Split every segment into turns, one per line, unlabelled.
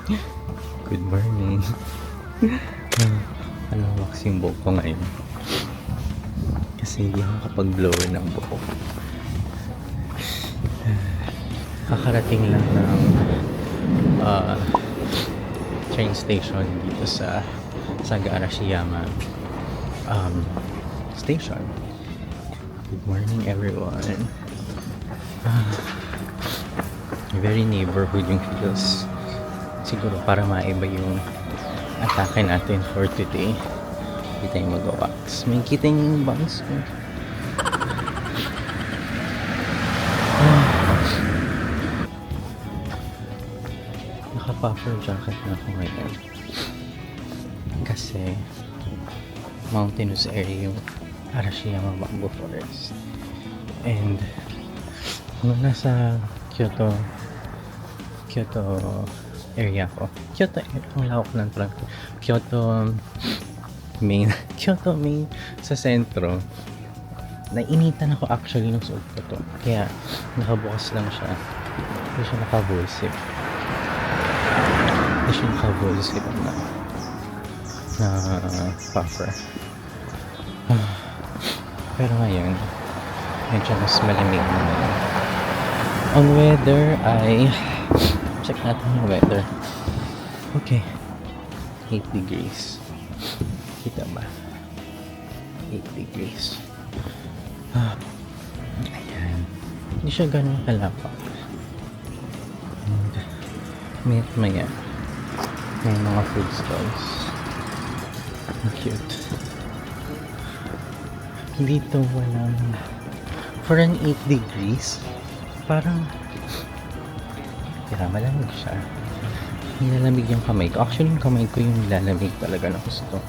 Good morning. Wax yung buhok ko ngayon. Kasi hindi ako kapag-blower ng buhok. Kakarating lang ng train station dito sa Saga Arashiyama station. Good morning everyone. Very neighborhood yung feels. Siguro para maiba yung atake natin for today. Hindi tayo mag-wax. May kita yung bangs ko. Naka-puffer jacket na ako ngayon. Kasi mountainous area yung Arashiyama Bamboo Forest. And nung nasa Kyoto area ko. Kyoto, ang lawak ng trunk. Kyoto main sa sentro. Nainitan ako actually nung suot ko to. Kaya nakabukas lang siya. Hindi siya naka-voice na puffer. Pero ngayon medyo mas malamig na ngayon. Ang weather ay check natin yung weather. Okay, 8 degrees. Kita ba? 8 degrees. Ayan, hindi siya ganun kalapa. And maya may mga food stalls. Ang cute. Dito walang, for an 8 degrees parang malamig siya. Nilalamig yung kamay ko. Actually yung kamay ko yung nilalamig talaga na gusto.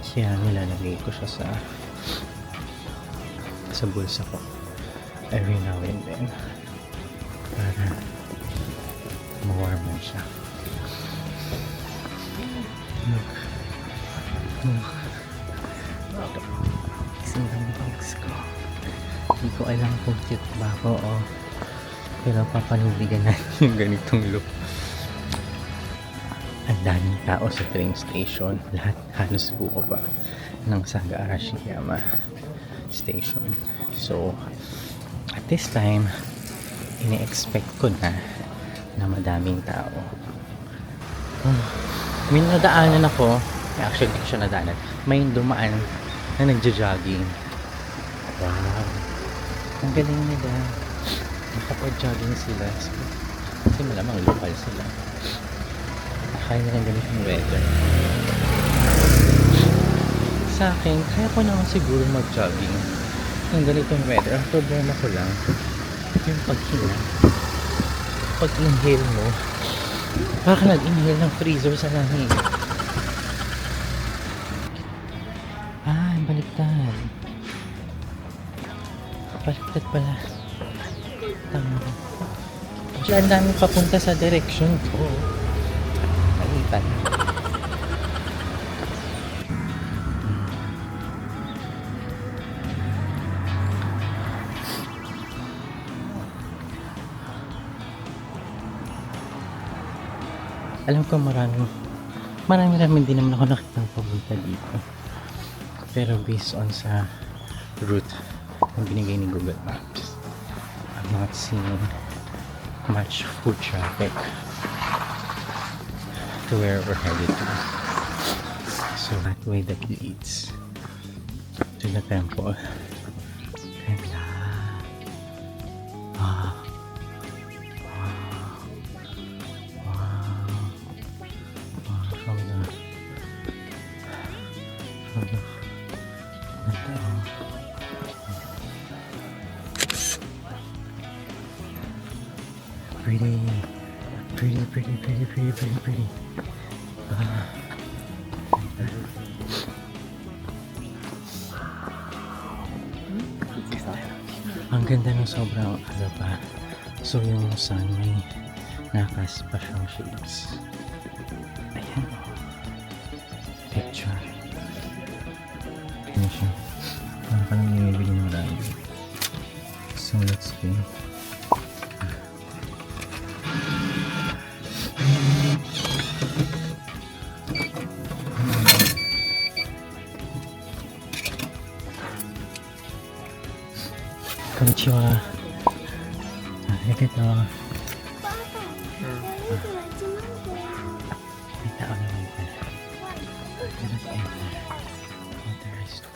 Kaya nilalamig ko siya sa bulsa ko every now and then para ma-warman siya. Isang bags ko. Hindi ko alam kung cute ba ako o pero papanubigan natin yung ganitong look. Ang daming tao sa train station. Lahat halos buo pa ng Saga Arashiyama station. So at this time ini-expect ko na madaming tao. May nadaanan ako. Actually hindi ko siya nadaanan. May dumaan na nagja-jogging. Wow, ang galing nila. Nakapag-jogging sila kasi malamang local sila. Kaya nilang ganitong weather. Sa akin, kaya ko naman siguro mag-jogging ng ganitong weather. Ang problema ko lang yung paghinga. Pag-inhale mo parang nag-inhale ng freezer sa langit. Baliktad pala. Tama. Diyan ang dami papunta sa direction ko. Baliktad. Alam ko marami din naman ako nakitang papunta dito. Pero based on sa route na binigay ni Google Maps, I'm not seeing much food traffic to where we're headed to. So that way that leads to the temple. Ganda. Pretty. Ang ganda ng sobrang ano pa. So yung sun may nakas pa siyang shades. Ayan. Picture. Ano siya? Parang ka lang nilibig ng marami. So let's go. Konnichiwa. Arigato. Kita ako naman pala. Authorized.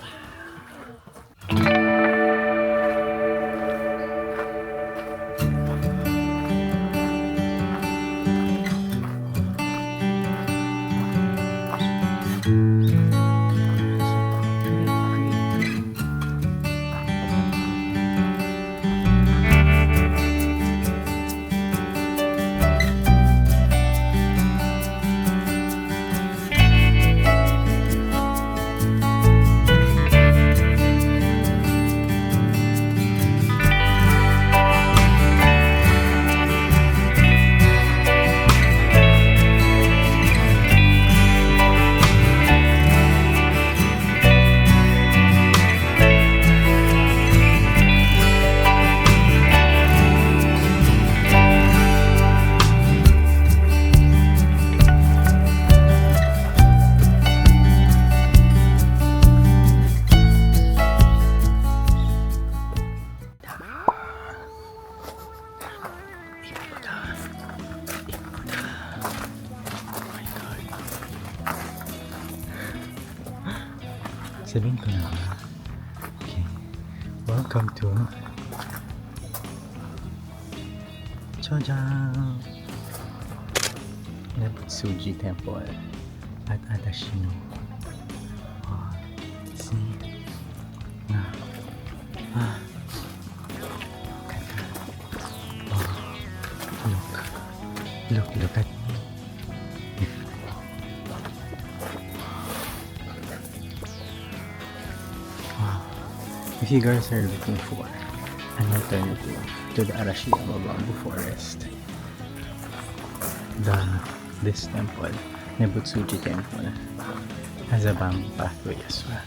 Sabihin ko na ba? Okay. Welcome to Chojang Nebutsuji Temple at Adashino. Oh, see? Na. Ganda. Oh, look at me. If you guys are looking for an alternative to the Arashiyama Bamboo Forest, this temple, Nebutsuji Temple, has a bamboo pathway as well.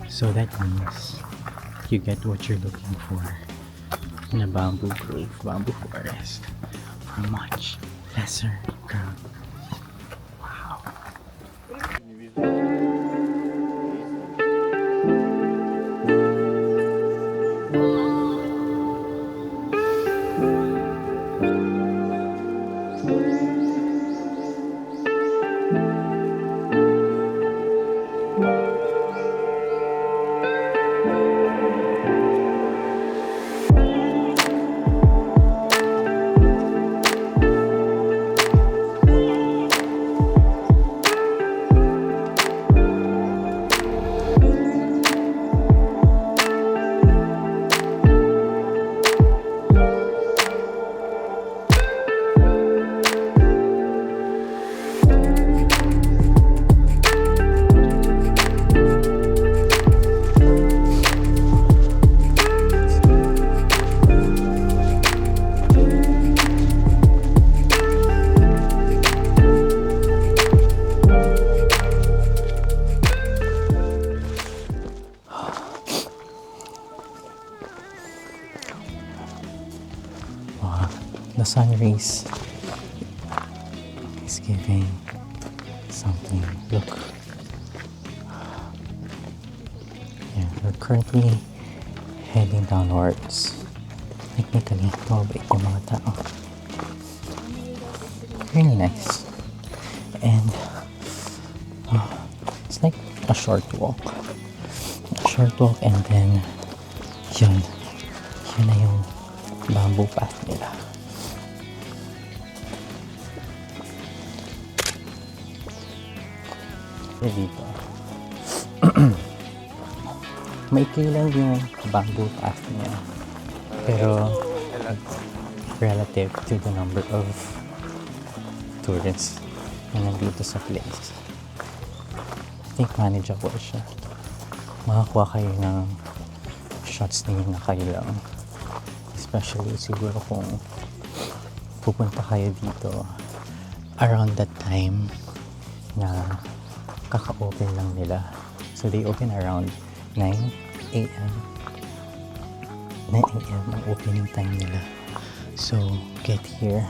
So that means you get what you're looking for in a bamboo grove, bamboo forest for much lesser crowd. Wow. The sun rays is giving something. Look. Yeah, we're currently heading downwards. Technically, mabait yung mga tao. Really nice. And it's like a short walk. And then yun na yung bamboo path nila. Dito maikli lang yung bamboo path niya, pero relative to the number of tourists na nandito sa place, I think manageable siya. Makakuha kayo ng shots ninyo na kayo lang, especially siguro kung pupunta kayo dito around that time na kaka-open lang nila. So they open around 9 a.m. 9 a.m. ang opening time nila. So get here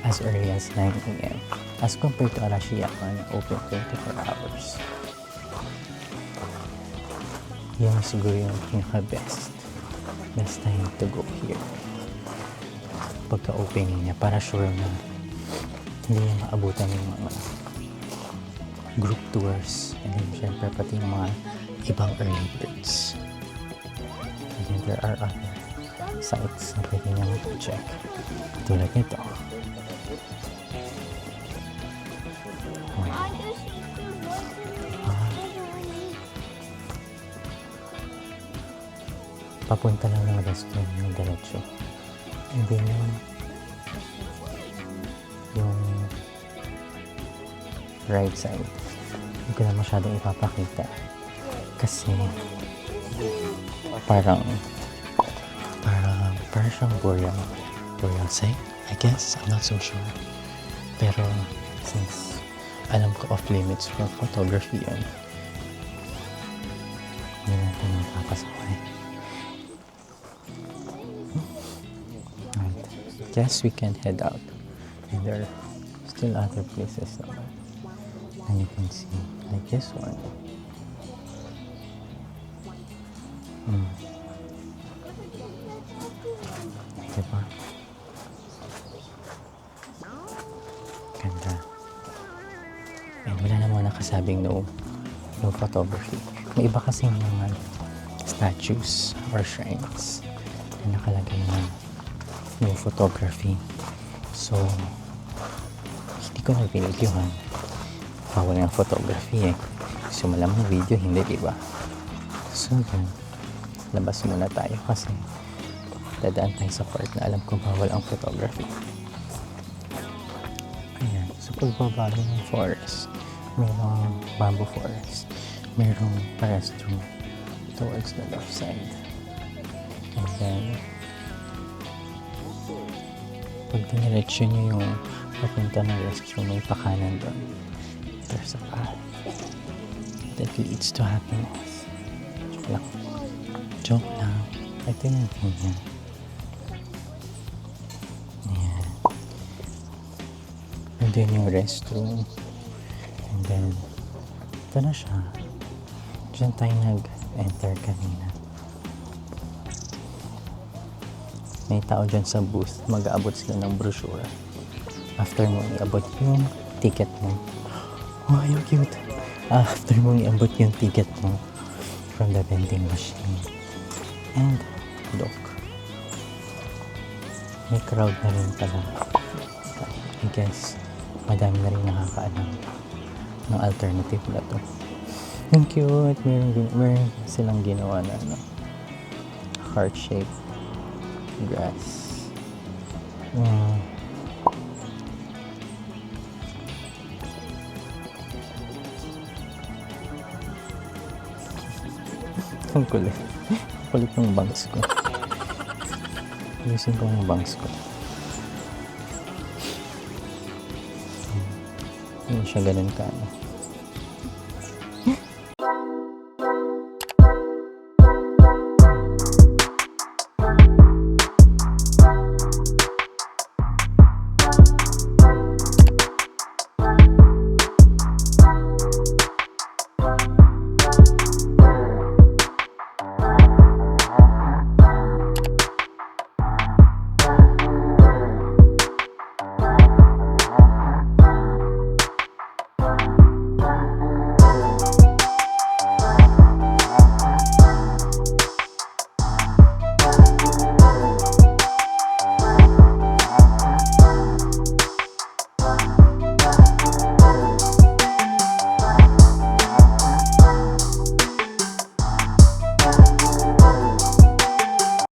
as early as 9 a.m. as compared to Arashiyama na open 24 hours. Yan siguro yung pinaka-best. Best time to go here. Pagka-opening niya, para sure na hindi niya maabutan yung mga group tours. And then, syempre, pati yung mga ibang early birds. And then, there are other sites na pwede niya mag-check. Tulad nito. Papunta lang ng restaurant yung diretso. And then yung right side, hindi ko na masyadong ipapakita. Kasi parang siyang boreal site, I guess. I'm not so sure. Pero since alam ko off limits for photography yun, hindi natin mapapasaway. Guess we can head out, and there are still other places naman and you can see, like this one. Diba? Ganda. And wala namang nakasabing no photography. May iba kasing mga statues or shrines na nakalagay na no photography. So, hindi ko na binidyohan. Bawal ng photography eh. So, malamang video, hindi, diba? So, yun. Labas muna tayo kasi dadaan tayo sa part na alam ko bawal ang photography. Ayan. So, pagbaba ng forest, mayroong bamboo forest, mayroong restroom towards the left side. And then, pag diniretso nyo yung papunta ng restroom, may pakanan doon. There's a path that leads to happiness. Joke lang. Joke lang. Ito yung ganyan. Ayan. And then yung restroom. And then, ito na siya. Diyan tayo nag-enter kanina. May tao dyan sa booth, mag-aabot sila ng brochure. After mo iabot yung ticket mo, oh, yung cute. After mo iabot yung ticket mo from the vending machine. And look, may crowd na rin pala. I guess madami na rin nakakaalam ng alternative na to. Yung cute, meron silang ginawa na heart shape grass. Ang kulit. Kulit ng bangs ko. Ayusin ko yung bangs ko. Hindi siya ganun ka.